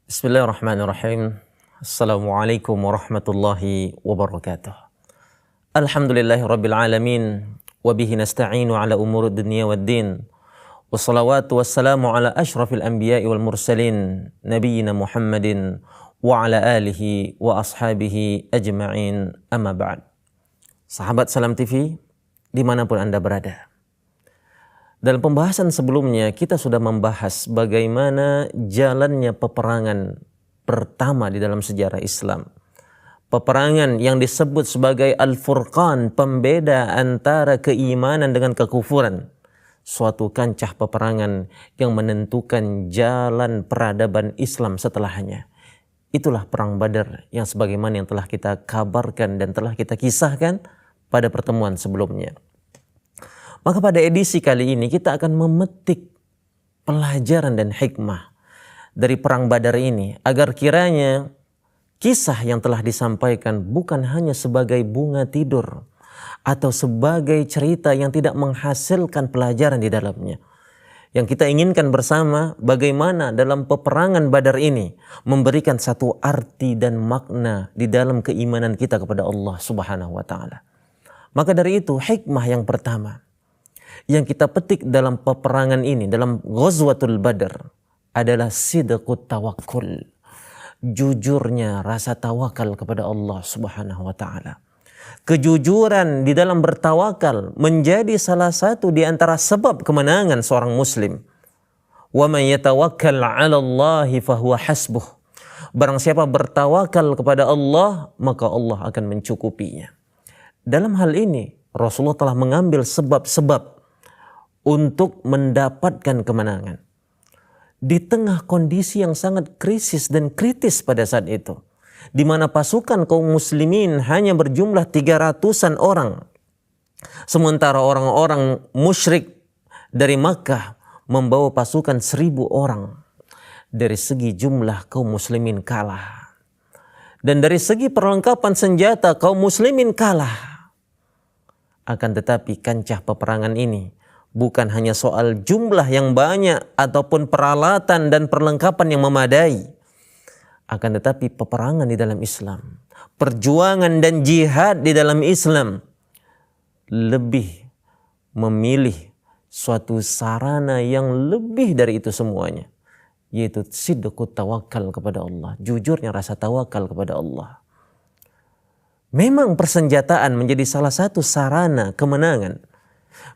Bismillahirrahmanirrahim. Assalamualaikum warahmatullahi wabarakatuh. Alhamdulillahi rabbil alamin. Wabihi nasta'inu ala umur dunia wad din. Wassalawatu wassalamu ala ashrafil anbiya'i wal mursalin. Nabiyyina Muhammadin wa ala alihi wa ashabihi ajma'in, amma ba'd. Sahabat Salam TV, dimanapun Anda berada. Dalam pembahasan sebelumnya kita sudah membahas bagaimana jalannya peperangan pertama di dalam sejarah Islam. Peperangan yang disebut sebagai Al-Furqan, pembeda antara keimanan dengan kekufuran. Suatu kancah peperangan yang menentukan jalan peradaban Islam setelahnya. Itulah Perang Badar yang sebagaimana yang telah kita kabarkan dan telah kita kisahkan pada pertemuan sebelumnya. Maka pada edisi kali ini kita akan memetik pelajaran dan hikmah dari Perang Badar ini agar kiranya kisah yang telah disampaikan bukan hanya sebagai bunga tidur atau sebagai cerita yang tidak menghasilkan pelajaran di dalamnya. Yang kita inginkan bersama bagaimana dalam peperangan Badar ini memberikan satu arti dan makna di dalam keimanan kita kepada Allah Subhanahu wa taala. Maka dari itu hikmah yang pertama yang kita petik dalam peperangan ini, dalam Ghazwatul Badar, adalah sidqut tawakkul. Jujurnya rasa tawakal kepada Allah Subhanahu wa taala. Kejujuran di dalam bertawakal menjadi salah satu di antara sebab kemenangan seorang muslim. Wa man yatawakkal 'ala Allahi fahuwa hasbuh. Barang siapa bertawakal kepada Allah, maka Allah akan mencukupinya. Dalam hal ini Rasulullah telah mengambil sebab-sebab untuk mendapatkan kemenangan. Di tengah kondisi yang sangat krisis dan kritis pada saat itu, di mana pasukan kaum muslimin hanya berjumlah 300-an orang, sementara orang-orang musyrik dari Makkah membawa pasukan 1.000 orang. Dari segi jumlah kaum muslimin kalah, dan dari segi perlengkapan senjata kaum muslimin kalah. Akan tetapi kancah peperangan ini bukan hanya soal jumlah yang banyak ataupun peralatan dan perlengkapan yang memadai. Akan tetapi peperangan di dalam Islam, perjuangan dan jihad di dalam Islam lebih memilih suatu sarana yang lebih dari itu semuanya, yaitu sidqut tawakal kepada Allah, jujurnya rasa tawakal kepada Allah. Memang persenjataan menjadi salah satu sarana kemenangan.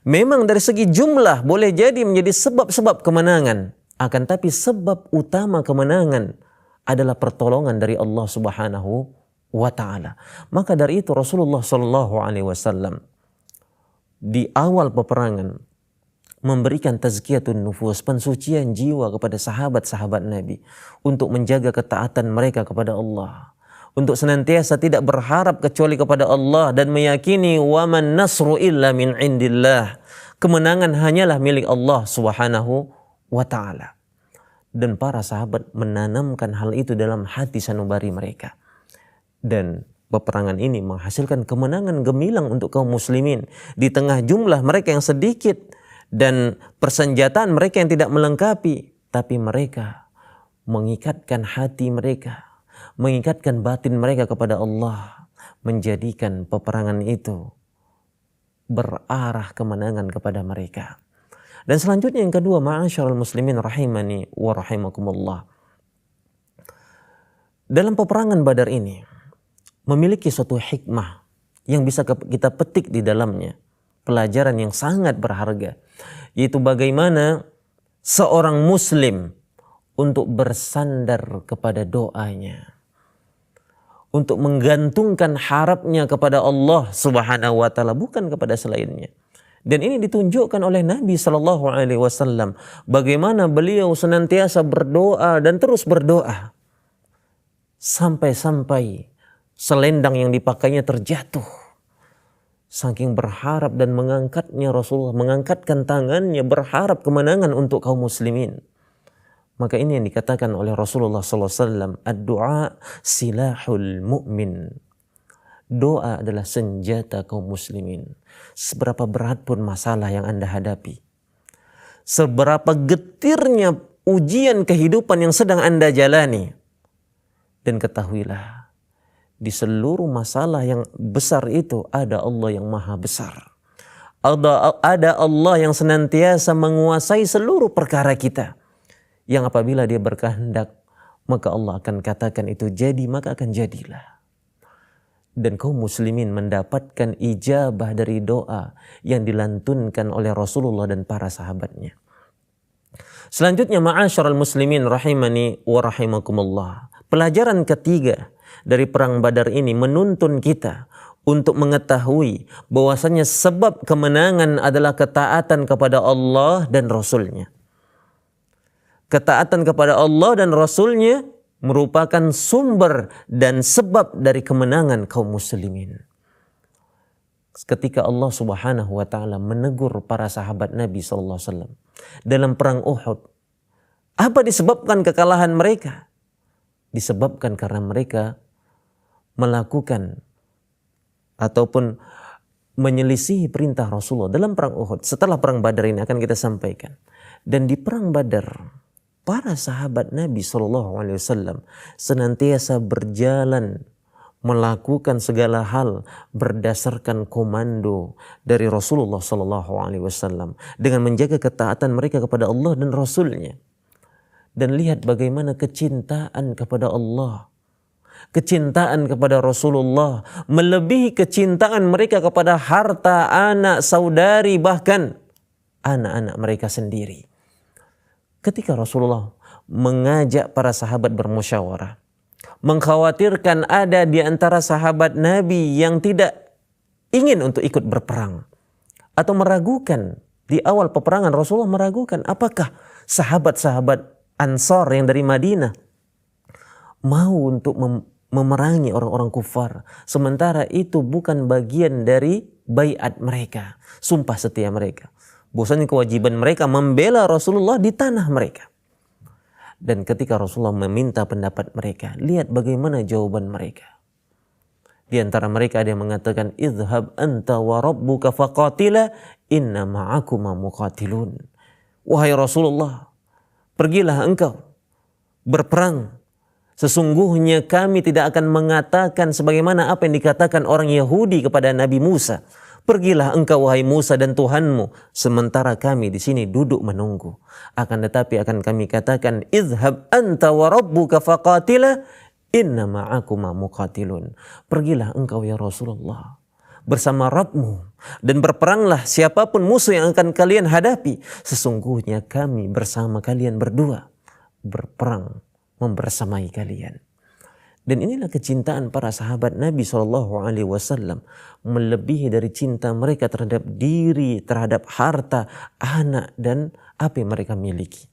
Memang dari segi jumlah boleh jadi menjadi sebab-sebab kemenangan. Akan tapi sebab utama kemenangan adalah pertolongan dari Allah Subhanahu wa taala. Maka dari itu Rasulullah sallallahu alaihi wasallam di awal peperangan memberikan tazkiyatun nufus, pensucian jiwa kepada sahabat-sahabat Nabi untuk menjaga ketaatan mereka kepada Allah. Untuk senantiasa tidak berharap kecuali kepada Allah dan meyakini wa man nasru illa min indillah. Kemenangan hanyalah milik Allah Subhanahu wa taala. Dan para sahabat menanamkan hal itu dalam hati sanubari mereka. Dan peperangan ini menghasilkan kemenangan gemilang untuk kaum muslimin di tengah jumlah mereka yang sedikit dan persenjataan mereka yang tidak melengkapi, tapi mereka mengikatkan hati mereka, mengikatkan batin mereka kepada Allah, menjadikan peperangan itu berarah kemenangan kepada mereka. Dan selanjutnya yang kedua, ma'asyiral muslimin rahimani wa rahimakumullah. Dalam peperangan Badar ini memiliki suatu hikmah yang bisa kita petik di dalamnya, pelajaran yang sangat berharga, yaitu bagaimana seorang muslim untuk bersandar kepada doanya, untuk menggantungkan harapnya kepada Allah Subhanahu wa taala, bukan kepada selainnya. Dan ini ditunjukkan oleh Nabi Shallallahu Alaihi Wasallam, bagaimana beliau senantiasa berdoa dan terus berdoa sampai-sampai selendang yang dipakainya terjatuh saking berharap dan mengangkatnya Rasulullah, mengangkatkan tangannya berharap kemenangan untuk kaum muslimin. Maka ini yang dikatakan oleh Rasulullah SAW, ad-du'a silahul mu'min. Doa adalah senjata kaum muslimin. Seberapa berat pun masalah yang Anda hadapi, seberapa getirnya ujian kehidupan yang sedang Anda jalani, dan ketahuilah, di seluruh masalah yang besar itu ada Allah yang maha besar. Ada Allah yang senantiasa menguasai seluruh perkara kita. Yang apabila dia berkehendak, maka Allah akan katakan itu jadi, maka akan jadilah. Dan kaum muslimin mendapatkan ijabah dari doa yang dilantunkan oleh Rasulullah dan para sahabatnya. Selanjutnya, ma'asyiral muslimin rahimani wa rahimakumullah. Pelajaran ketiga dari perang Badar ini menuntun kita untuk mengetahui bahwasanya sebab kemenangan adalah ketaatan kepada Allah dan Rasulnya. Ketaatan kepada Allah dan Rasulnya merupakan sumber dan sebab dari kemenangan kaum muslimin. Ketika Allah Subhanahu wa taala menegur para sahabat Nabi sallallahu alaihi wasallam dalam perang Uhud, apa disebabkan kekalahan mereka? Disebabkan karena mereka melakukan ataupun menyelisihi perintah Rasulullah dalam perang Uhud. Setelah perang Badar ini akan kita sampaikan. Dan di perang Badar, para sahabat Nabi SAW senantiasa berjalan melakukan segala hal berdasarkan komando dari Rasulullah SAW dengan menjaga ketaatan mereka kepada Allah dan Rasulnya. Dan lihat bagaimana kecintaan kepada Allah, kecintaan kepada Rasulullah melebihi kecintaan mereka kepada harta, anak, saudari, bahkan anak-anak mereka sendiri. Ketika Rasulullah mengajak para sahabat bermusyawarah, mengkhawatirkan ada di antara sahabat Nabi yang tidak ingin untuk ikut berperang atau meragukan. Di awal peperangan Rasulullah meragukan apakah sahabat-sahabat Ansar yang dari Madinah mau untuk memerangi orang-orang kufar, sementara itu bukan bagian dari baiat mereka, sumpah setia mereka. Bahwasanya kewajiban mereka membela Rasulullah di tanah mereka. Dan ketika Rasulullah meminta pendapat mereka, lihat bagaimana jawaban mereka. Di antara mereka ada yang mengatakan, "Idhhab anta wa rabbuka faqatila inna ma'akuma muqatilun." Wahai Rasulullah, pergilah engkau berperang. Sesungguhnya kami tidak akan mengatakan sebagaimana apa yang dikatakan orang Yahudi kepada Nabi Musa. Pergilah engkau wahai Musa dan Tuhanmu, sementara kami di sini duduk menunggu. Akan tetapi akan kami katakan, "Idhhab anta wa rabbuka faqatila inna ma'akuma muqatilun." Pergilah engkau ya Rasulullah bersama Rabbmu dan berperanglah siapapun musuh yang akan kalian hadapi. Sesungguhnya kami bersama kalian berdua berperang membersamai kalian. Dan inilah kecintaan para sahabat Nabi SAW melebihi dari cinta mereka terhadap diri, terhadap harta, anak, dan apa yang mereka miliki.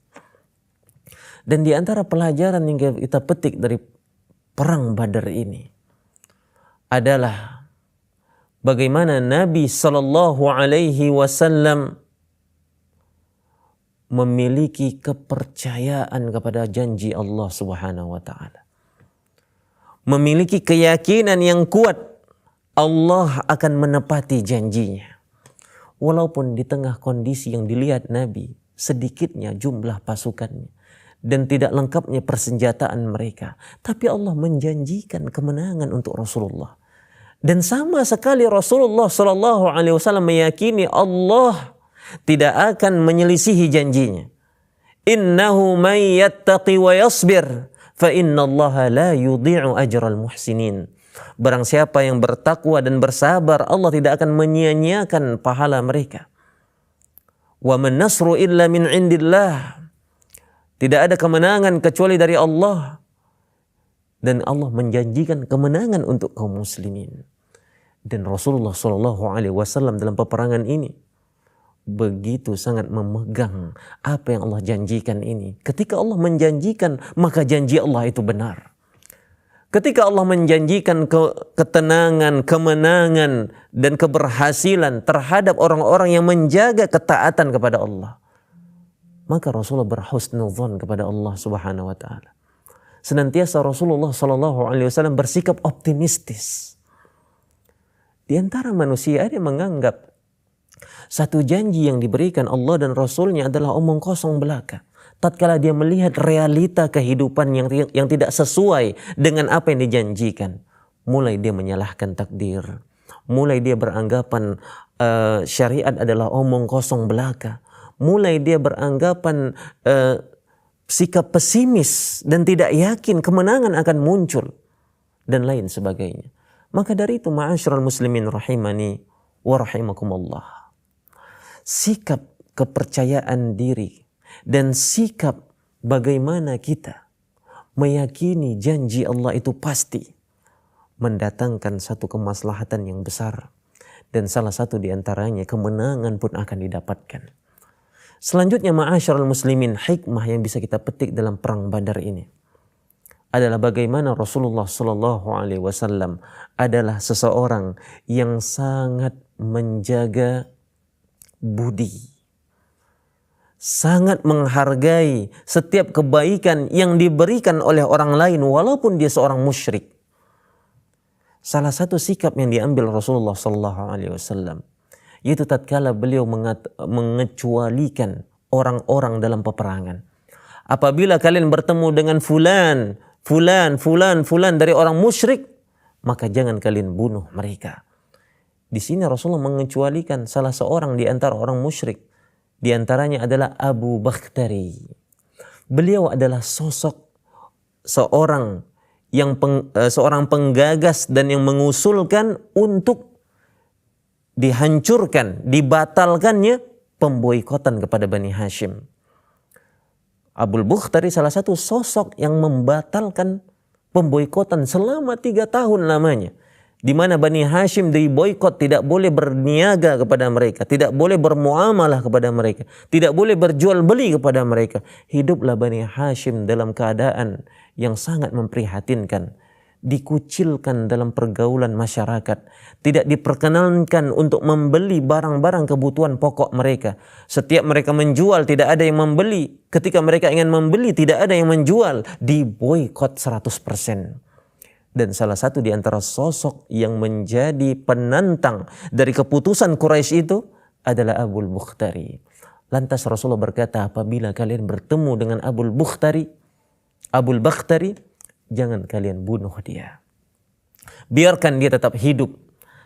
Dan di antara pelajaran yang kita petik dari perang Badar ini adalah bagaimana Nabi SAW memiliki kepercayaan kepada janji Allah Subhanahu wa taala. Memiliki keyakinan yang kuat Allah akan menepati janjinya. Walaupun di tengah kondisi yang dilihat Nabi sedikitnya jumlah pasukannya dan tidak lengkapnya persenjataan mereka, tapi Allah menjanjikan kemenangan untuk Rasulullah. Dan sama sekali Rasulullah SAW meyakini Allah tidak akan menyelisihi janjinya. Innahu may yattaqi wa yasbir fa innallaha la yudhi'u ajral muhsinin. Barang siapa yang bertakwa dan bersabar, Allah tidak akan menyia-nyiakan pahala mereka. Wa man nasru illa min indillah. Tidak ada kemenangan kecuali dari Allah. Dan Allah menjanjikan kemenangan untuk kaum muslimin. Dan Rasulullah SAW dalam peperangan ini begitu sangat memegang apa yang Allah janjikan ini. Ketika Allah menjanjikan, maka janji Allah itu benar. Ketika Allah menjanjikan ketenangan, kemenangan, dan keberhasilan terhadap orang-orang yang menjaga ketaatan kepada Allah, maka Rasulullah berhusnudzon kepada Allah Subhanahu wa taala. Senantiasa Rasulullah sallallahu alaihi wasallam bersikap optimistis. Di antara manusia ada yang menganggap satu janji yang diberikan Allah dan Rasulnya adalah omong kosong belaka. Tatkala dia melihat realita kehidupan yang tidak sesuai dengan apa yang dijanjikan, mulai dia menyalahkan takdir, mulai dia beranggapan syariat adalah omong kosong belaka, mulai dia beranggapan sikap pesimis dan tidak yakin kemenangan akan muncul, dan lain sebagainya. Maka dari itu, ma'asyiral muslimin rahimani wa rahimakumullah, sikap kepercayaan diri dan sikap bagaimana kita meyakini janji Allah itu pasti mendatangkan satu kemaslahatan yang besar, dan salah satu diantaranya kemenangan pun akan didapatkan. Selanjutnya, ma'asyiral muslimin, hikmah yang bisa kita petik dalam perang Badar ini adalah bagaimana Rasulullah Sallallahu Alaihi Wasallam adalah seseorang yang sangat menjaga budi, sangat menghargai setiap kebaikan yang diberikan oleh orang lain walaupun dia seorang musyrik. Salah satu sikap yang diambil Rasulullah Sallallahu Alaihi Wasallam yaitu tatkala beliau mengecualikan orang-orang dalam peperangan. Apabila kalian bertemu dengan fulan dari orang musyrik, maka jangan kalian bunuh mereka. Di sini Rasulullah mengecualikan salah seorang di antara orang musyrik. Di antaranya adalah Abu Bakhtari. Beliau adalah sosok seorang penggagas dan yang mengusulkan untuk dihancurkan, dibatalkannya pemboikotan kepada Bani Hashim. Abu Bakhtari salah satu sosok yang membatalkan pemboikotan selama 3 tahun lamanya, di mana Bani Hashim diboikot, tidak boleh berniaga kepada mereka, tidak boleh bermuamalah kepada mereka, tidak boleh berjual beli kepada mereka. Hiduplah Bani Hashim dalam keadaan yang sangat memprihatinkan, dikucilkan dalam pergaulan masyarakat, tidak diperkenankan untuk membeli barang-barang kebutuhan pokok mereka. Setiap mereka menjual tidak ada yang membeli, ketika mereka ingin membeli tidak ada yang menjual, diboikot 100%. Dan salah satu di antara sosok yang menjadi penantang dari keputusan Quraisy itu adalah Abu Bakhtari. Lantas Rasulullah berkata, apabila kalian bertemu dengan Abu Bakhtari, jangan kalian bunuh dia. Biarkan dia tetap hidup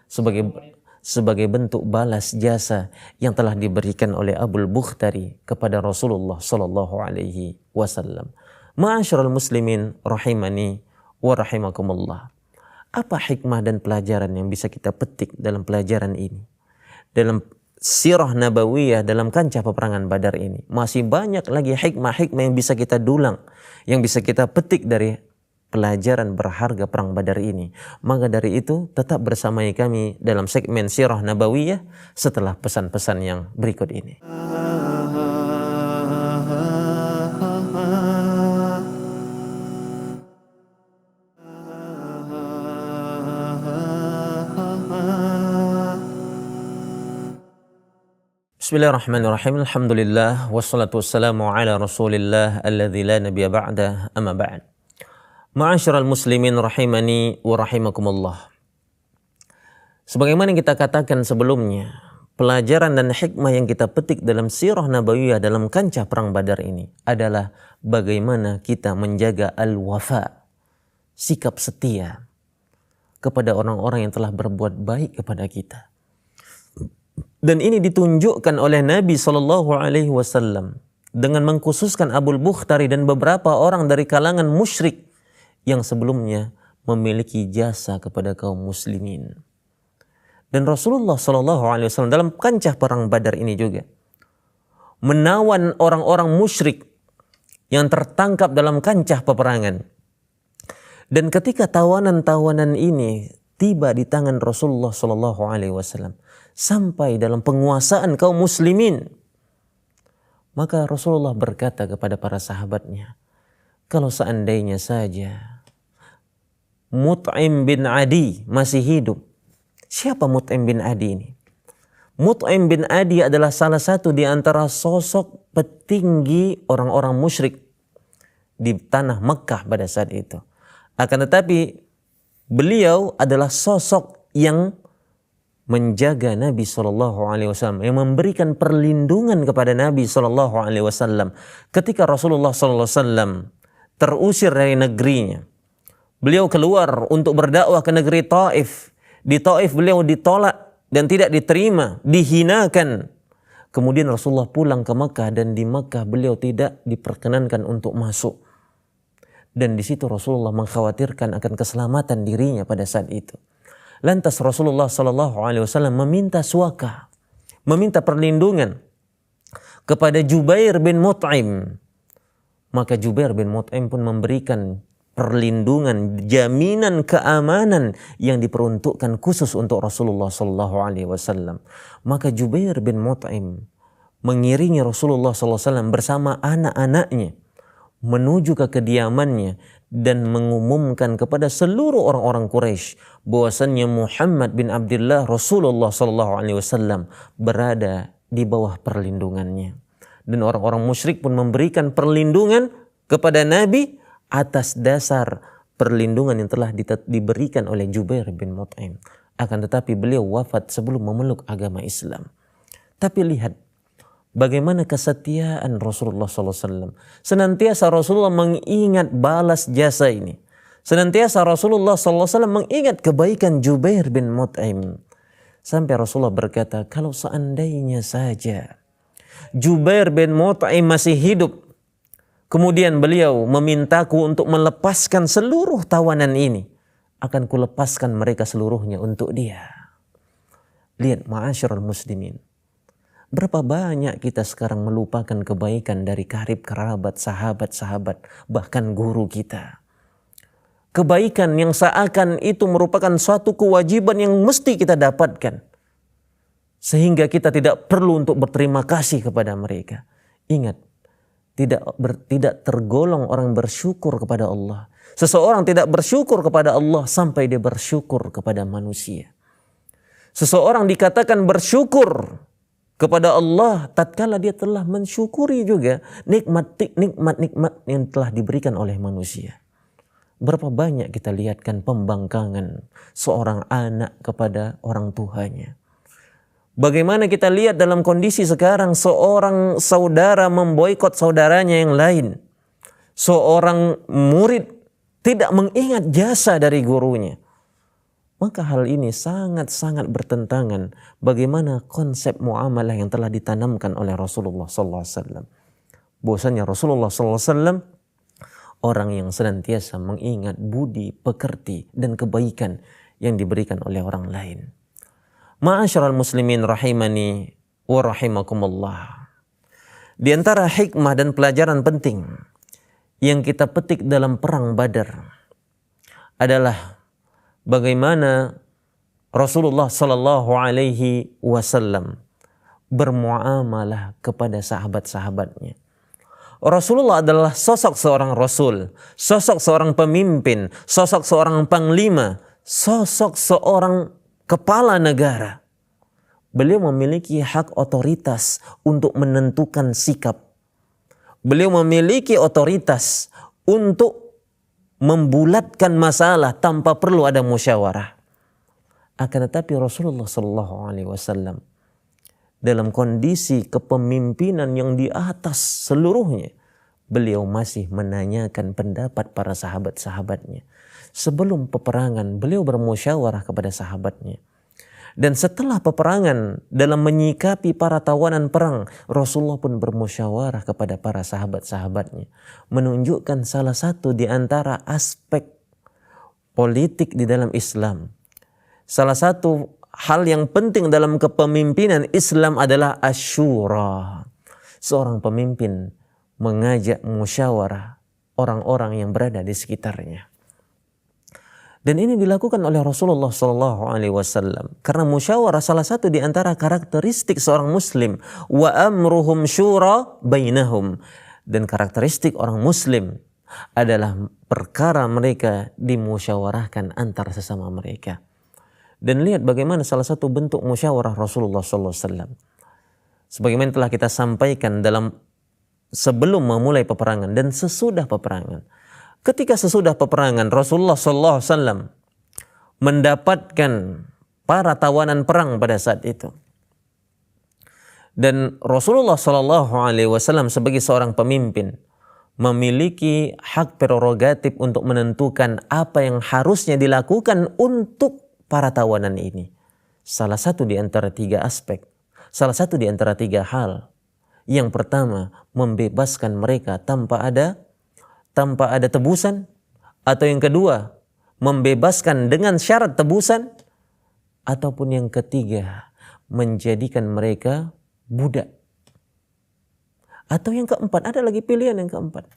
sebagai bentuk balas jasa yang telah diberikan oleh Abu Bakhtari kepada Rasulullah sallallahu alaihi wasallam. Ma'asyiral muslimin rahimani wa rahimakumullah. Apa hikmah dan pelajaran yang bisa kita petik dalam pelajaran ini? Dalam sirah nabawiyah, dalam kancah peperangan Badar ini. Masih banyak lagi hikmah-hikmah yang bisa kita dulang, yang bisa kita petik dari pelajaran berharga perang Badar ini. Maka dari itu tetap bersamai kami dalam segmen sirah nabawiyah setelah pesan-pesan yang berikut ini. Bismillahirrahmanirrahim. Alhamdulillah wassalatu wassalamu ala Rasulillah alladzi la nabiyya ba'da, amma ba'd. Ma'asyiral muslimin rahimani wa rahimakumullah. Sebagaimana yang kita katakan sebelumnya, pelajaran dan hikmah yang kita petik dalam sirah nabawiyah dalam kancah perang Badar ini adalah bagaimana kita menjaga al-wafa, sikap setia kepada orang-orang yang telah berbuat baik kepada kita. Dan ini ditunjukkan oleh Nabi Sallallahu Alaihi Wasallam dengan mengkhususkan Abu Bakhtari dan beberapa orang dari kalangan musyrik yang sebelumnya memiliki jasa kepada kaum muslimin. Dan Rasulullah Sallallahu Alaihi Wasallam dalam kancah perang Badar ini juga menawan orang-orang musyrik yang tertangkap dalam kancah peperangan. Dan ketika tawanan-tawanan ini tiba di tangan Rasulullah Sallallahu Alaihi Wasallam, sampai dalam penguasaan kaum muslimin, maka Rasulullah berkata kepada para sahabatnya, kalau seandainya saja Mut'im bin Adi masih hidup. Siapa Mut'im bin Adi ini? Mut'im bin Adi adalah salah satu di antara sosok petinggi orang-orang musyrik di tanah Mekah pada saat itu. Akan tetapi beliau adalah sosok yang menjaga Nabi SAW, yang memberikan perlindungan kepada Nabi SAW ketika Rasulullah SAW terusir dari negerinya. Beliau keluar untuk berdakwah ke negeri Taif. Di Taif beliau ditolak dan tidak diterima, dihinakan. Kemudian Rasulullah pulang ke Mekah dan di Mekah beliau tidak diperkenankan untuk masuk. Dan di situ Rasulullah mengkhawatirkan akan keselamatan dirinya pada saat itu. Lantas Rasulullah SAW meminta suaka, meminta perlindungan kepada Jubair bin Mut'im. Maka Jubair bin Mut'im pun memberikan perlindungan, jaminan keamanan yang diperuntukkan khusus untuk Rasulullah SAW. Maka Jubair bin Mut'im mengiringi Rasulullah SAW bersama anak-anaknya menuju ke kediamannya dan mengumumkan kepada seluruh orang-orang Quraisy bahwasannya Muhammad bin Abdullah Rasulullah SAW berada di bawah perlindungannya. Dan orang-orang musyrik pun memberikan perlindungan kepada Nabi atas dasar perlindungan yang telah diberikan oleh Jubair bin Mut'im. Akan tetapi beliau wafat sebelum memeluk agama Islam. Tapi lihat bagaimana kesetiaan Rasulullah SAW. Senantiasa Rasulullah mengingat balas jasa ini. Senantiasa Rasulullah SAW mengingat kebaikan Jubair bin Mut'im. Sampai Rasulullah berkata, kalau seandainya saja Jubair bin Mut'im masih hidup, kemudian beliau memintaku untuk melepaskan seluruh tawanan ini, akan kulepaskan mereka seluruhnya untuk dia. Lihat ma'asyiral muslimin. Berapa banyak kita sekarang melupakan kebaikan dari karib kerabat, sahabat-sahabat, bahkan guru kita. Kebaikan yang seakan itu merupakan suatu kewajiban yang mesti kita dapatkan. Sehingga kita tidak perlu untuk berterima kasih kepada mereka. Ingat, tidak tergolong orang bersyukur kepada Allah. Seseorang tidak bersyukur kepada Allah sampai dia bersyukur kepada manusia. Seseorang dikatakan bersyukur kepada Allah tatkala dia telah mensyukuri juga nikmat-nikmat yang telah diberikan oleh manusia. Berapa banyak kita lihatkan pembangkangan seorang anak kepada orang tuanya. Bagaimana kita lihat dalam kondisi sekarang seorang saudara memboikot saudaranya yang lain. Seorang murid tidak mengingat jasa dari gurunya. Maka hal ini sangat-sangat bertentangan bagaimana konsep muamalah yang telah ditanamkan oleh Rasulullah SAW. Bahwasanya Rasulullah SAW orang yang senantiasa mengingat budi, pekerti, dan kebaikan yang diberikan oleh orang lain. Ma'asyiral muslimin rahimani wa rahimakumullah. Di antara hikmah dan pelajaran penting yang kita petik dalam perang Badar adalah bagaimana Rasulullah sallallahu alaihi wasallam bermuamalah kepada sahabat-sahabatnya. Rasulullah adalah sosok seorang rasul, sosok seorang pemimpin, sosok seorang panglima, sosok seorang kepala negara. Beliau memiliki hak otoritas untuk menentukan sikap. Beliau memiliki otoritas untuk membulatkan masalah tanpa perlu ada musyawarah. Akan tetapi Rasulullah SAW dalam kondisi kepemimpinan yang di atas seluruhnya, beliau masih menanyakan pendapat para sahabat-sahabatnya. Sebelum peperangan, beliau bermusyawarah kepada sahabatnya. Dan setelah peperangan, dalam menyikapi para tawanan perang, Rasulullah pun bermusyawarah kepada para sahabat-sahabatnya. Menunjukkan salah satu di antara aspek politik di dalam Islam. Salah satu hal yang penting dalam kepemimpinan Islam adalah asyura. Seorang pemimpin mengajak musyawarah orang-orang yang berada di sekitarnya. Dan ini dilakukan oleh Rasulullah SAW. Karena musyawarah salah satu di antara karakteristik seorang muslim. Wa amruhum syura bainahum. Dan karakteristik orang muslim adalah perkara mereka dimusyawarahkan antar sesama mereka. Dan lihat bagaimana salah satu bentuk musyawarah Rasulullah SAW. Sebagaimana telah kita sampaikan dalam sebelum memulai peperangan dan sesudah peperangan. Ketika sesudah peperangan Rasulullah SAW mendapatkan para tawanan perang pada saat itu. Dan Rasulullah SAW sebagai seorang pemimpin memiliki hak prerogatif untuk menentukan apa yang harusnya dilakukan untuk para tawanan ini. Salah satu di antara tiga aspek, salah satu di antara tiga hal. Yang pertama, membebaskan mereka tanpa ada tebusan. Atau yang kedua, membebaskan dengan syarat tebusan. Ataupun yang ketiga, menjadikan mereka budak. Atau yang keempat, ada lagi pilihan yang keempat.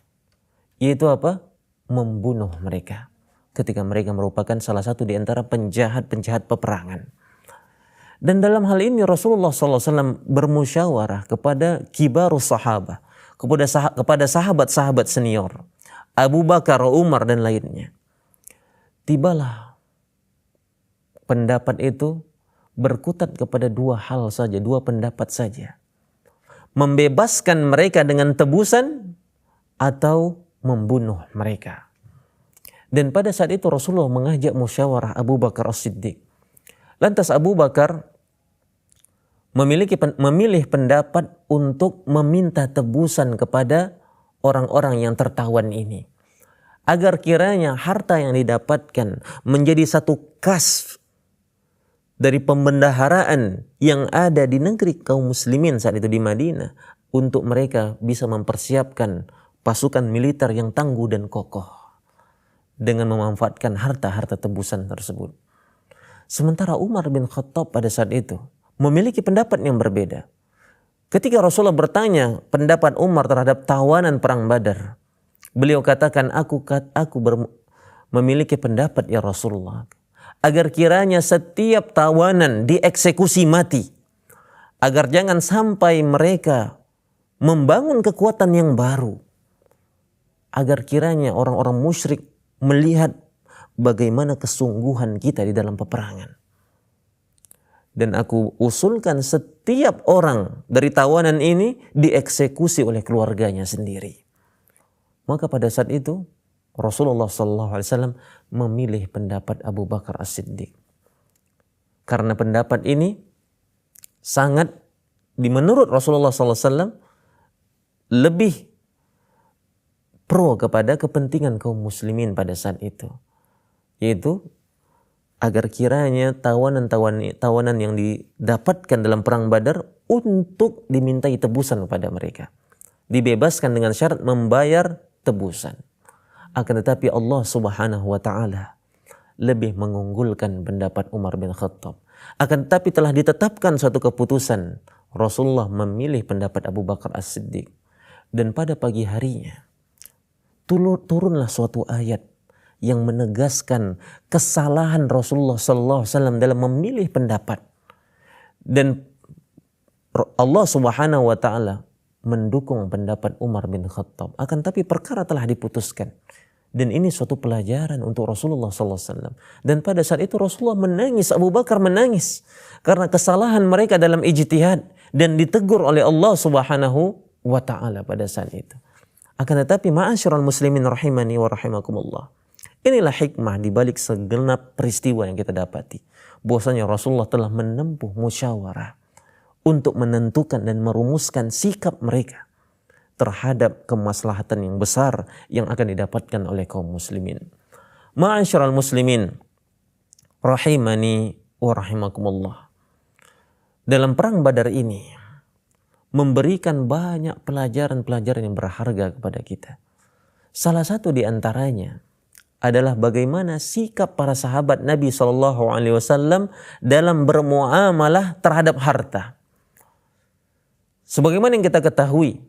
Yaitu apa? Membunuh mereka. Ketika mereka merupakan salah satu di antara penjahat-penjahat peperangan. Dan dalam hal ini Rasulullah SAW bermusyawarah kepada kibarus sahabah. Kepada sahabat-sahabat senior. Abu Bakar, Umar dan lainnya. Tibalah pendapat itu berkutat kepada dua hal saja, dua pendapat saja. Membebaskan mereka dengan tebusan atau membunuh mereka. Dan pada saat itu Rasulullah mengajak musyawarah Abu Bakar As-Siddiq. Lantas Abu Bakar memilih pendapat untuk meminta tebusan kepada orang-orang yang tertawan ini. Agar kiranya harta yang didapatkan menjadi satu kas dari pembendaharaan yang ada di negeri kaum muslimin saat itu di Madinah, untuk mereka bisa mempersiapkan pasukan militer yang tangguh dan kokoh dengan memanfaatkan harta-harta tebusan tersebut. Sementara Umar bin Khattab pada saat itu memiliki pendapat yang berbeda. Ketika Rasulullah bertanya pendapat Umar terhadap tawanan perang Badar, beliau katakan, aku memiliki pendapat ya Rasulullah, agar kiranya setiap tawanan dieksekusi mati, agar jangan sampai mereka membangun kekuatan yang baru, agar kiranya orang-orang musyrik melihat bagaimana kesungguhan kita di dalam peperangan. Dan aku usulkan setiap orang dari tawanan ini dieksekusi oleh keluarganya sendiri. Maka pada saat itu Rasulullah SAW memilih pendapat Abu Bakar As-Siddiq. Karena pendapat ini sangat, menurut Rasulullah SAW, lebih pro kepada kepentingan kaum muslimin pada saat itu. Yaitu agar kiranya tawanan yang didapatkan dalam perang Badar untuk dimintai tebusan kepada mereka. Dibebaskan dengan syarat membayar tebusan. Akan tetapi Allah Subhanahu wa Ta'ala lebih mengunggulkan pendapat Umar bin Khattab. Akan tetapi telah ditetapkan suatu keputusan, Rasulullah memilih pendapat Abu Bakar As-Siddiq. Dan pada pagi harinya turunlah suatu ayat yang menegaskan kesalahan Rasulullah SAW dalam memilih pendapat. Dan Allah Subhanahu wa Ta'ala mendukung pendapat Umar bin Khattab. Akan tapi perkara telah diputuskan. Dan ini suatu pelajaran untuk Rasulullah SAW. Dan pada saat itu Rasulullah menangis, Abu Bakar menangis. Karena kesalahan mereka dalam ijtihad. Dan ditegur oleh Allah Subhanahu wa Ta'ala pada saat itu. Akan tetapi ma'asyiral muslimin rahimani wa rahimakumullah. Inilah hikmah di balik segenap peristiwa yang kita dapati. Bahwasanya Rasulullah telah menempuh musyawarah untuk menentukan dan merumuskan sikap mereka terhadap kemaslahatan yang besar yang akan didapatkan oleh kaum muslimin. Ma'asyiral muslimin rahimani wa rahimakumullah. Dalam perang Badar ini memberikan banyak pelajaran-pelajaran yang berharga kepada kita. Salah satu di antaranya adalah bagaimana sikap para sahabat Nabi SAW dalam bermuamalah terhadap harta. Sebagaimana yang kita ketahui,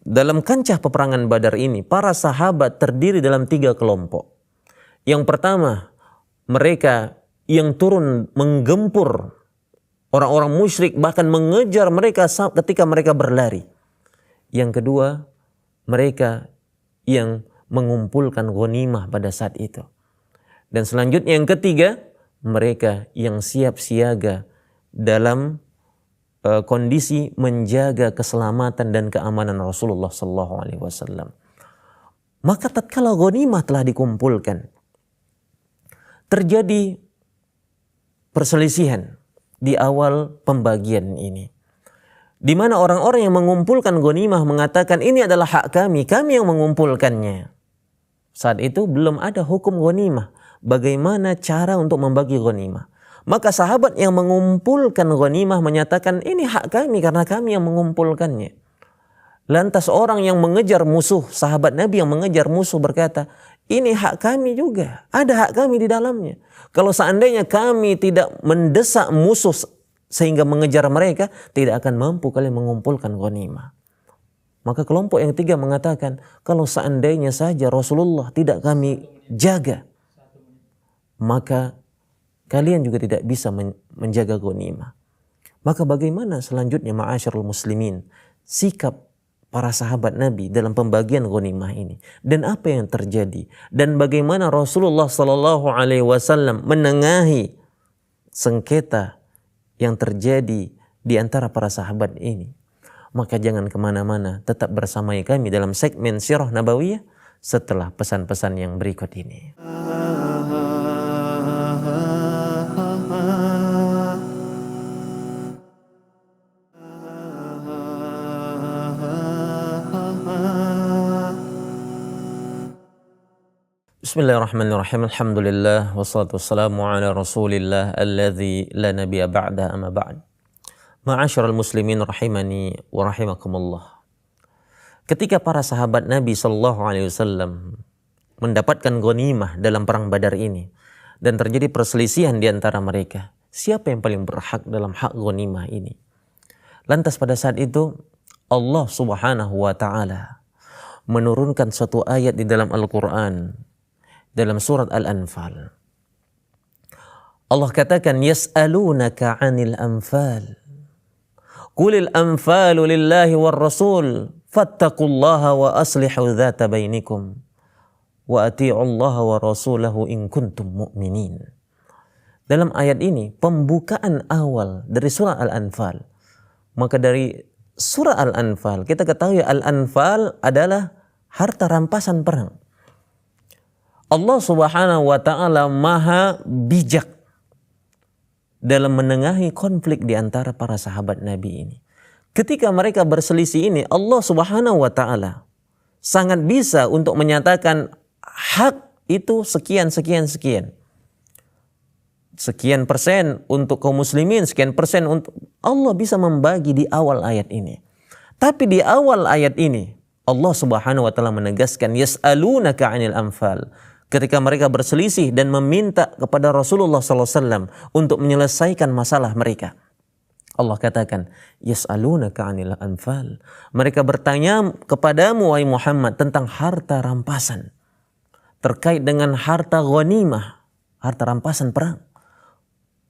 dalam kancah peperangan Badar ini, para sahabat terdiri dalam 3 kelompok. Yang pertama, mereka yang turun menggempur orang-orang musyrik, bahkan mengejar mereka ketika mereka berlari. Yang kedua, mereka yang mengumpulkan ghanimah pada saat itu. Dan selanjutnya yang ketiga, mereka yang siap siaga dalam kondisi menjaga keselamatan dan keamanan Rasulullah SAW. Maka tatkala ghanimah telah dikumpulkan, terjadi perselisihan di awal pembagian ini, di mana orang-orang yang mengumpulkan ghanimah mengatakan ini adalah hak kami yang mengumpulkannya. Saat itu belum ada hukum ghanimah, bagaimana cara untuk membagi ghanimah. Maka sahabat yang mengumpulkan ghanimah menyatakan ini hak kami karena kami yang mengumpulkannya. Lantas orang yang mengejar musuh, sahabat Nabi yang mengejar musuh berkata, ini hak kami juga, ada hak kami di dalamnya. Kalau seandainya kami tidak mendesak musuh sehingga mengejar mereka, tidak akan mampu kalian mengumpulkan ghanimah. Maka kelompok yang ketiga mengatakan, kalau seandainya saja Rasulullah tidak kami jaga, maka kalian juga tidak bisa menjaga ghanimah. Maka bagaimana selanjutnya ma'asyarul muslimin, sikap para sahabat Nabi dalam pembagian ghanimah ini, dan apa yang terjadi, dan bagaimana Rasulullah SAW menengahi sengketa yang terjadi di antara para sahabat ini. Maka jangan kemana-mana, tetap bersamai kami dalam segmen Sirah Nabawiyah setelah pesan-pesan yang berikut ini. Bismillahirrahmanirrahim. Alhamdulillah wassalatu wassalamu ala Rasulillah alladzi la nabiyya ba'da amma ba'd. Ma'asyiral muslimin rahimani wa rahimakumullah. Ketika para sahabat Nabi sallallahu alaihi wasallam mendapatkan ghanimah dalam perang Badar ini dan terjadi perselisihan di antara mereka, siapa yang paling berhak dalam hak ghanimah ini? Lantas pada saat itu Allah Subhanahu wa taala menurunkan suatu ayat di dalam Al-Qur'an dalam surat Al-Anfal. Allah katakan, yas'alunaka 'anil anfal. Qulil anfalu lillahi war rasul fattaqullaha wa aslihu dzata bainikum wa ati'ullaha wa rasulahu in kuntum mu'minin. Dalam ayat ini pembukaan awal dari surah Al-Anfal. Maka dari surah Al-Anfal kita ketahui Al-Anfal adalah harta rampasan perang. Allah Subhanahu wa taala maha bijak dalam menengahi konflik di antara para sahabat Nabi ini. Ketika mereka berselisih ini, Allah Subhanahu wa taala sangat bisa untuk menyatakan hak itu sekian. Sekian persen untuk kaum muslimin, sekian persen untuk Allah bisa membagi di awal ayat ini. Tapi di awal ayat ini Allah Subhanahu wa taala menegaskan yas'alunaka 'anil anfal. Ketika mereka berselisih dan meminta kepada Rasulullah SAW untuk menyelesaikan masalah mereka, Allah katakan, yas'alunaka 'anil anfal. Mereka bertanya kepadamu wahai Muhammad tentang harta rampasan, terkait dengan harta ghanimah, harta rampasan perang.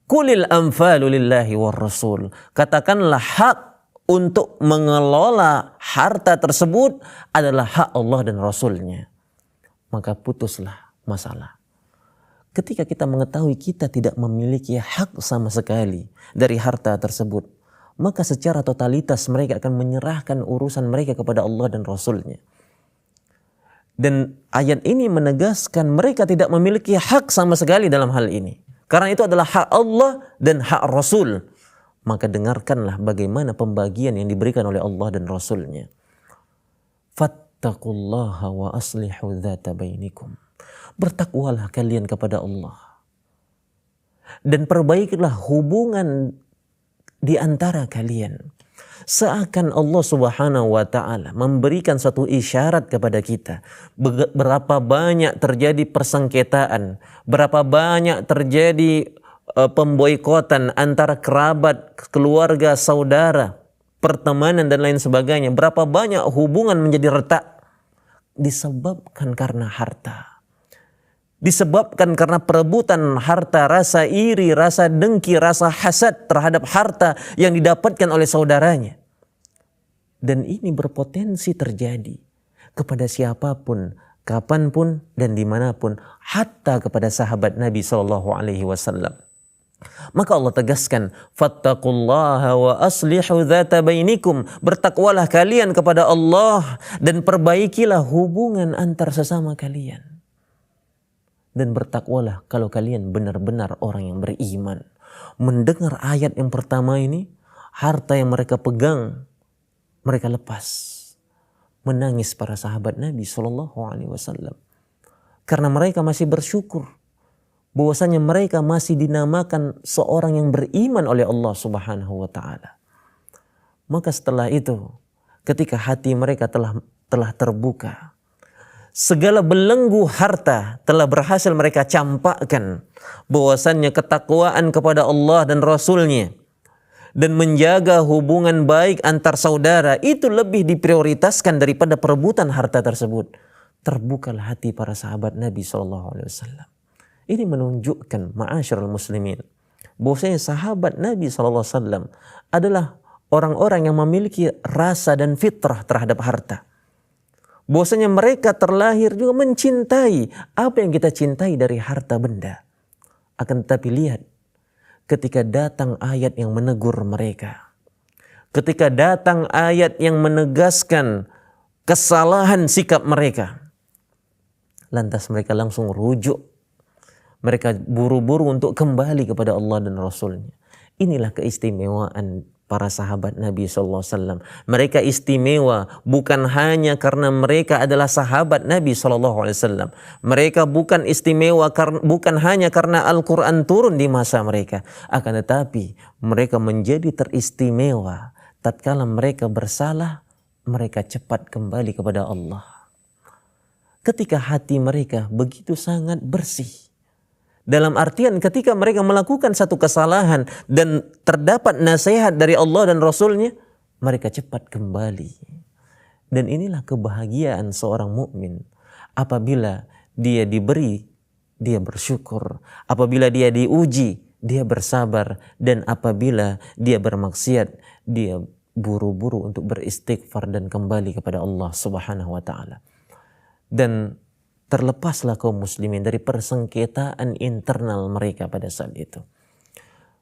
Qulil anfalu lillahi war rasul. Katakanlah hak untuk mengelola harta tersebut adalah hak Allah dan Rasulnya. Maka putuslah masalah. Ketika kita mengetahui kita tidak memiliki hak sama sekali dari harta tersebut, maka secara totalitas mereka akan menyerahkan urusan mereka kepada Allah dan Rasulnya. Dan ayat ini menegaskan mereka tidak memiliki hak sama sekali dalam hal ini. Karena itu adalah hak Allah dan hak Rasul. Maka dengarkanlah bagaimana pembagian yang diberikan oleh Allah dan Rasulnya. Fattaqullaha wa aslihu dzata bainikum. Bertakwalah kalian kepada Allah dan perbaikilah hubungan di antara kalian. Seakan Allah Subhanahu wa taala memberikan satu isyarat kepada kita. Berapa banyak terjadi persengketaan, berapa banyak terjadi pemboikotan antara kerabat, keluarga, saudara, pertemanan dan lain sebagainya. Berapa banyak hubungan menjadi retak disebabkan karena harta. Disebabkan karena perebutan harta, rasa iri, rasa dengki, rasa hasad terhadap harta yang didapatkan oleh saudaranya. Dan ini berpotensi terjadi kepada siapapun kapanpun dan dimanapun, hatta kepada sahabat Nabi SAW. Maka Allah tegaskan, fattaqullaha wa aslihu dzata bainikum, bertakwalah kalian kepada Allah dan perbaikilah hubungan antar sesama kalian. Dan bertakwalah kalau kalian benar-benar orang yang beriman. Mendengar ayat yang pertama ini, harta yang mereka pegang mereka lepas. Menangis para sahabat Nabi SAW karena mereka masih bersyukur bahwasanya mereka masih dinamakan seorang yang beriman oleh Allah Subhanahu wa taala. Maka setelah itu, ketika hati mereka telah terbuka, segala belenggu harta telah berhasil mereka campakkan, bahwasannya ketakwaan kepada Allah dan Rasul-Nya dan menjaga hubungan baik antar saudara itu lebih diprioritaskan daripada perebutan harta tersebut. Terbukalah hati para sahabat Nabi SAW. Ini menunjukkan, ma'asyiral muslimin, bahwasanya sahabat Nabi SAW adalah orang-orang yang memiliki rasa dan fitrah terhadap harta. Bahwasanya mereka terlahir juga mencintai apa yang kita cintai dari harta benda. Akan tetapi lihat, ketika datang ayat yang menegur mereka, ketika datang ayat yang menegaskan kesalahan sikap mereka, lantas mereka langsung rujuk. Mereka buru-buru untuk kembali kepada Allah dan Rasul-Nya. Inilah keistimewaan para sahabat Nabi SAW. Mereka istimewa bukan hanya karena mereka adalah sahabat Nabi SAW. Mereka bukan istimewa bukan hanya karena Al-Quran turun di masa mereka. Akan tetapi mereka menjadi teristimewa tatkala mereka bersalah, mereka cepat kembali kepada Allah. Ketika hati mereka begitu sangat bersih. Dalam artian ketika mereka melakukan satu kesalahan dan terdapat nasihat dari Allah dan Rasul-Nya, mereka cepat kembali. Dan inilah kebahagiaan seorang mukmin. Apabila dia diberi, dia bersyukur. Apabila dia diuji, dia bersabar. Dan apabila dia bermaksiat, dia buru-buru untuk beristighfar dan kembali kepada Allah Subhanahu wa taala. Dan terlepaslah kaum muslimin dari persengketaan internal mereka pada saat itu.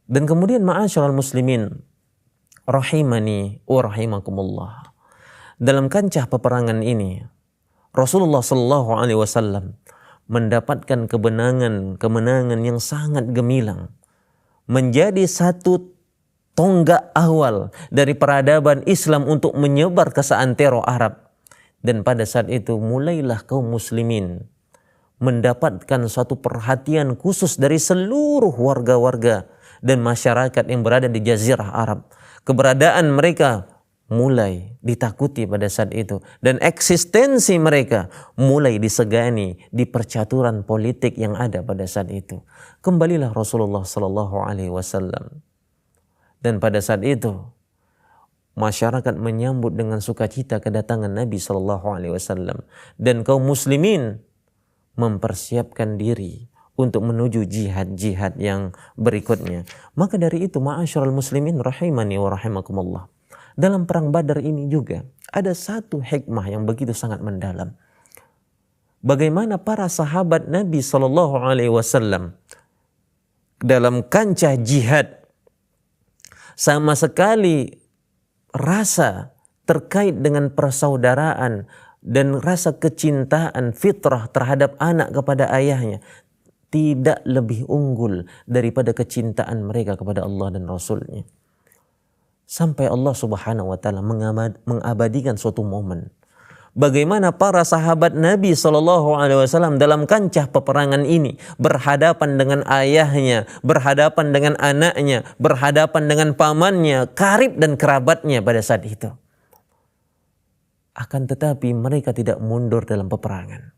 Dan kemudian ma'asyiral muslimin rahimani wa rahimakumullah. Dalam kancah peperangan ini Rasulullah sallallahu alaihi wasallam mendapatkan kemenangan yang sangat gemilang, menjadi satu tonggak awal dari peradaban Islam untuk menyebar ke seantero Arab. Dan pada saat itu mulailah kaum muslimin mendapatkan suatu perhatian khusus dari seluruh warga-warga dan masyarakat yang berada di Jazirah Arab. Keberadaan mereka mulai ditakuti pada saat itu. Dan eksistensi mereka mulai disegani di percaturan politik yang ada pada saat itu. Kembalilah Rasulullah SAW. Dan pada saat itu masyarakat menyambut dengan sukacita kedatangan Nabi SAW dan kaum muslimin mempersiapkan diri untuk menuju jihad-jihad yang berikutnya. Maka dari itu ma'asyiral muslimin rahimani wa rahimakumullah, dalam perang Badar ini juga ada satu hikmah yang begitu sangat mendalam. Bagaimana para sahabat Nabi SAW dalam kancah jihad sama sekali rasa terkait dengan persaudaraan dan rasa kecintaan fitrah terhadap anak kepada ayahnya tidak lebih unggul daripada kecintaan mereka kepada Allah dan Rasul-Nya. Sampai Allah Subhanahu wa taala mengabadikan suatu momen bagaimana para sahabat Nabi SAW dalam kancah peperangan ini berhadapan dengan ayahnya, berhadapan dengan anaknya, berhadapan dengan pamannya, karib dan kerabatnya pada saat itu. Akan tetapi mereka tidak mundur dalam peperangan.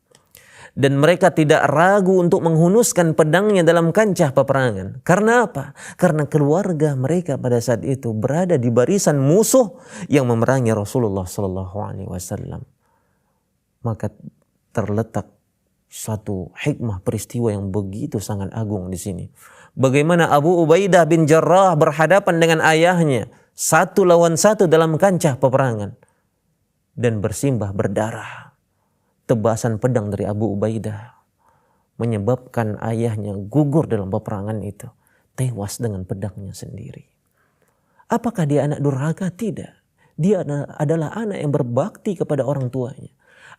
Dan mereka tidak ragu untuk menghunuskan pedangnya dalam kancah peperangan. Karena apa? Karena keluarga mereka pada saat itu berada di barisan musuh yang memerangi Rasulullah SAW. Maka terletak satu hikmah peristiwa yang begitu sangat agung di sini. Bagaimana Abu Ubaidah bin Jarrah berhadapan dengan ayahnya 1 lawan 1 dalam kancah peperangan dan bersimbah berdarah. tebasan pedang dari Abu Ubaidah menyebabkan ayahnya gugur dalam peperangan itu, tewas dengan pedangnya sendiri. Apakah dia anak durhaka? Tidak. Dia adalah anak yang berbakti kepada orang tuanya.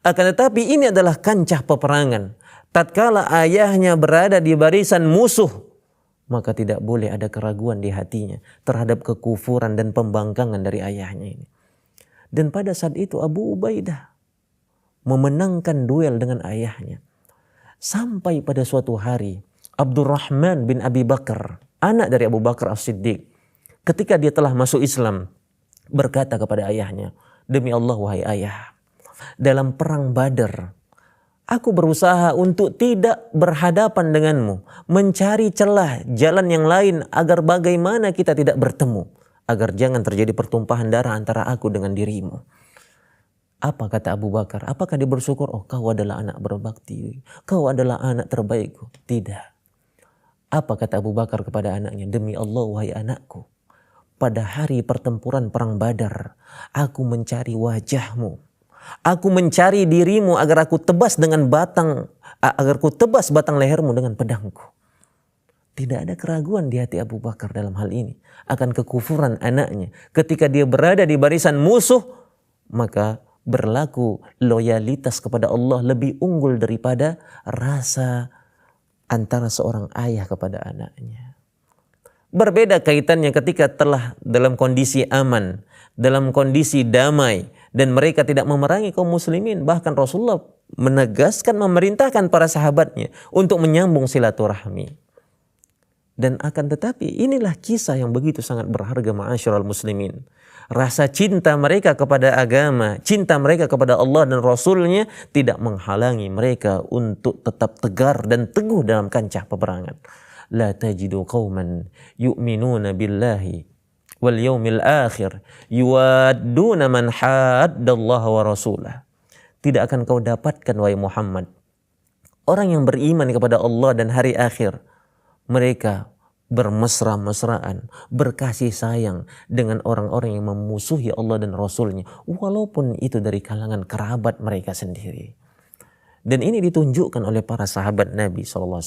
Akan tetapi ini adalah kancah peperangan. Tatkala ayahnya berada di barisan musuh, maka tidak boleh ada keraguan di hatinya terhadap kekufuran dan pembangkangan dari ayahnya ini. Dan pada saat itu Abu Ubaidah memenangkan duel dengan ayahnya. Sampai pada suatu hari Abdurrahman bin Abi Bakar, anak dari Abu Bakar As-Siddiq, ketika dia telah masuk Islam, berkata kepada ayahnya, "Demi Allah wahai ayah, dalam perang Badar aku berusaha untuk tidak berhadapan denganmu, mencari celah jalan yang lain agar bagaimana kita tidak bertemu, agar jangan terjadi pertumpahan darah antara aku dengan dirimu." Apa kata Abu Bakar? Apakah dia bersyukur? Oh, kau adalah anak berbakti, kau adalah anak terbaikku. Tidak. Apa kata Abu Bakar kepada anaknya? Demi Allah wahai anakku, pada hari pertempuran perang Badar aku mencari wajahmu, aku mencari dirimu agar aku tebas batang lehermu dengan pedangku. Tidak ada keraguan di hati Abu Bakar dalam hal ini akan kekufuran anaknya. Ketika dia berada di barisan musuh, maka berlaku loyalitas kepada Allah lebih unggul daripada rasa antara seorang ayah kepada anaknya. Berbeda kaitannya ketika telah dalam kondisi aman, dalam kondisi damai, dan mereka tidak memerangi kaum muslimin. Bahkan Rasulullah menegaskan, memerintahkan para sahabatnya untuk menyambung silaturahmi. Dan akan tetapi inilah kisah yang begitu sangat berharga ma'asyiral muslimin. Rasa cinta mereka kepada agama, cinta mereka kepada Allah dan Rasulnya tidak menghalangi mereka untuk tetap tegar dan teguh dalam kancah peperangan. La tajidu qauman yu'minuna billahi wal yaumil akhir yuwadduna man haddallaha wa rasulah. Tidak akan kau dapatkan wahai Muhammad orang yang beriman kepada Allah dan hari akhir, mereka bermesra-mesraan, berkasih sayang dengan orang-orang yang memusuhi Allah dan Rasulnya, walaupun itu dari kalangan kerabat mereka sendiri. Dan ini ditunjukkan oleh para sahabat Nabi SAW.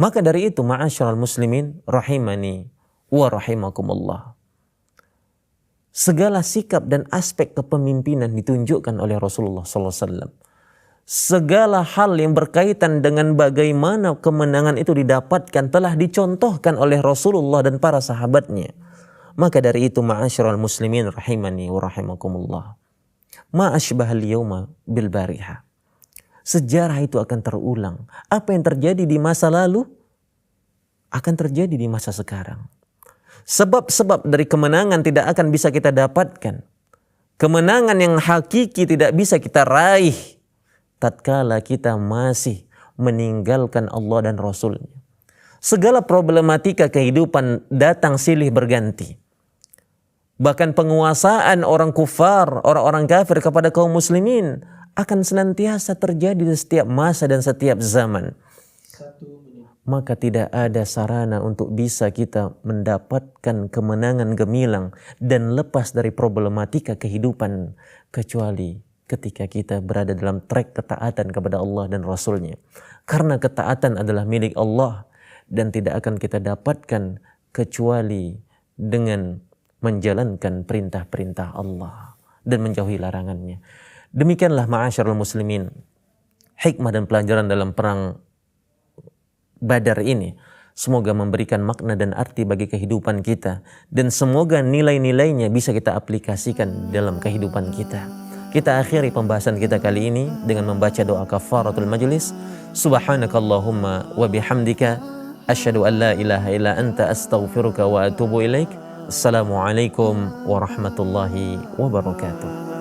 Maka dari itu, ma'asyiral muslimin, rahimani wa rahimakumullah, segala sikap dan aspek kepemimpinan ditunjukkan oleh Rasulullah SAW. Segala hal yang berkaitan dengan bagaimana kemenangan itu didapatkan telah dicontohkan oleh Rasulullah dan para sahabatnya. Maka dari itu, ma'asyiral muslimin rahimani wa rahimakumullah, ma asybahal yauma bil bariha. Sejarah itu akan terulang. Apa yang terjadi di masa lalu akan terjadi di masa sekarang. Sebab-sebab dari kemenangan tidak akan bisa kita dapatkan. Kemenangan yang hakiki tidak bisa kita raih tatkala kita masih meninggalkan Allah dan Rasulnya. Segala problematika kehidupan datang silih berganti. Bahkan penguasaan orang kufar, orang-orang kafir kepada kaum muslimin akan senantiasa terjadi di setiap masa dan setiap zaman. Maka tidak ada sarana untuk bisa kita mendapatkan kemenangan gemilang dan lepas dari problematika kehidupan kecuali ketika kita berada dalam trek ketaatan kepada Allah dan Rasulnya. Karena ketaatan adalah milik Allah dan tidak akan kita dapatkan kecuali dengan menjalankan perintah-perintah Allah dan menjauhi larangannya. Demikianlah ma'asyiral muslimin, hikmah dan pelajaran dalam perang Badar ini. Semoga memberikan makna dan arti bagi kehidupan kita. Dan semoga nilai-nilainya bisa kita aplikasikan dalam kehidupan kita. Kita akhiri pembahasan kita kali ini dengan membaca doa kafaratul majlis. Subhanakallahumma wa bihamdika asyhadu an la ilaha illa anta astaghfiruka wa atubu ilaik. Assalamualaikum warahmatullahi wabarakatuh.